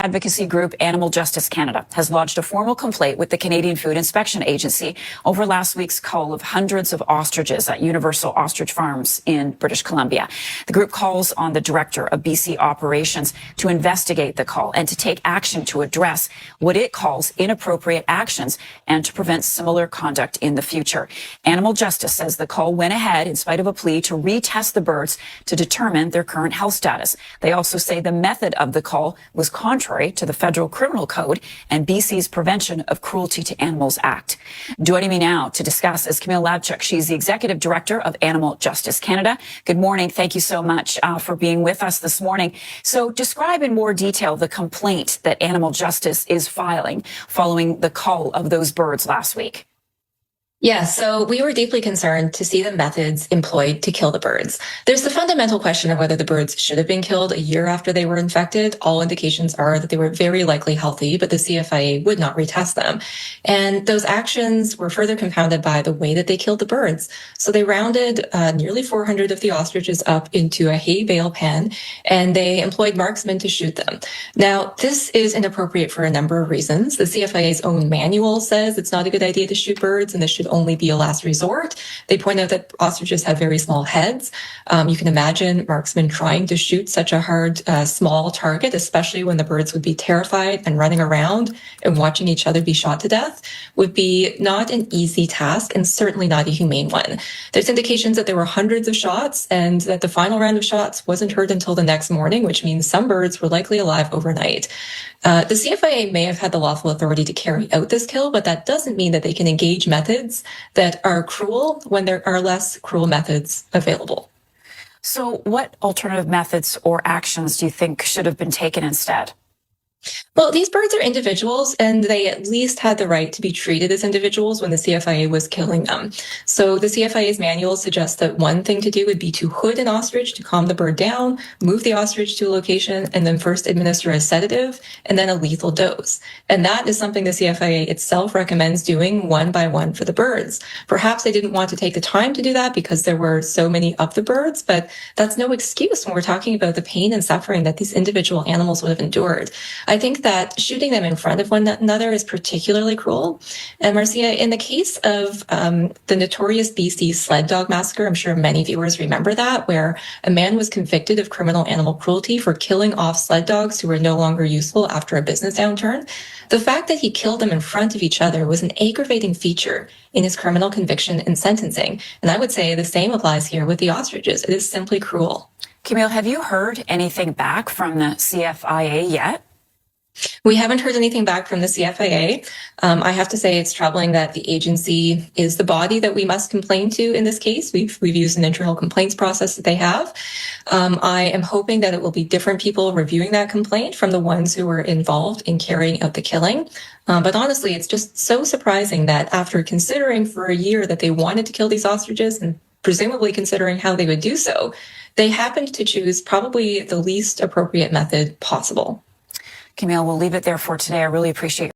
Advocacy group Animal Justice Canada has lodged a formal complaint with the Canadian Food Inspection Agency over last week's cull of hundreds of ostriches at Universal Ostrich Farms in British Columbia. The group calls on the director of BC Operations to investigate the cull and to take action to address what it calls inappropriate actions and to prevent similar conduct in the future. Animal Justice says the cull went ahead in spite of a plea to retest the birds to determine their current health status. They also say the method of the cull was contrary to the Federal Criminal Code and BC's Prevention of Cruelty to Animals Act. Joining me now to discuss is Camille Labchuk. She's the Executive Director of Animal Justice Canada. Good morning. Thank you so much for being with us this morning. So describe in more detail the complaint that Animal Justice is filing following the cull of those birds last week. Yeah, so we were deeply concerned to see the methods employed to kill the birds. There's the fundamental question of whether the birds should have been killed a year after they were infected. All indications are that they were very likely healthy, but the CFIA would not retest them. And those actions were further compounded by the way that they killed the birds. So they rounded nearly 400 of the ostriches up into a hay bale pen, and they employed marksmen to shoot them. Now, this is inappropriate for a number of reasons. The CFIA's own manual says it's not a good idea to shoot birds, and this should only be a last resort. They point out that ostriches have very small heads. You can imagine marksmen trying to shoot such a hard, small target, especially when the birds would be terrified and running around and watching each other be shot to death, would be not an easy task and certainly not a humane one. There's indications that there were hundreds of shots and that the final round of shots wasn't heard until the next morning, which means some birds were likely alive overnight. The CFIA may have had the lawful authority to carry out this kill, but that doesn't mean that they can engage methods that are cruel when there are less cruel methods available. So what alternative methods or actions do you think should have been taken instead? Well, these birds are individuals, and they at least had the right to be treated as individuals when the CFIA was killing them. So the CFIA's manual suggests that one thing to do would be to hood an ostrich to calm the bird down, move the ostrich to a location, and then first administer a sedative and then a lethal dose. And that is something the CFIA itself recommends doing one by one for the birds. Perhaps they didn't want to take the time to do that because there were so many of the birds, but that's no excuse when we're talking about the pain and suffering that these individual animals would have endured. I think that shooting them in front of one another is particularly cruel. And Marcia, in the case of the notorious BC sled dog massacre, I'm sure many viewers remember that, where a man was convicted of criminal animal cruelty for killing off sled dogs who were no longer useful after a business downturn. The fact that he killed them in front of each other was an aggravating feature in his criminal conviction and sentencing. And I would say the same applies here with the ostriches. It is simply cruel. Camille, have you heard anything back from the CFIA yet? We haven't heard anything back from the CFIA. I have to say it's troubling that the agency is the body that we must complain to in this case. We've used an internal complaints process that they have. I am hoping that it will be different people reviewing that complaint from the ones who were involved in carrying out the killing. But honestly, it's just so surprising that after considering for a year that they wanted to kill these ostriches and presumably considering how they would do so, they happened to choose probably the least appropriate method possible. Camille, we'll leave it there for today. I really appreciate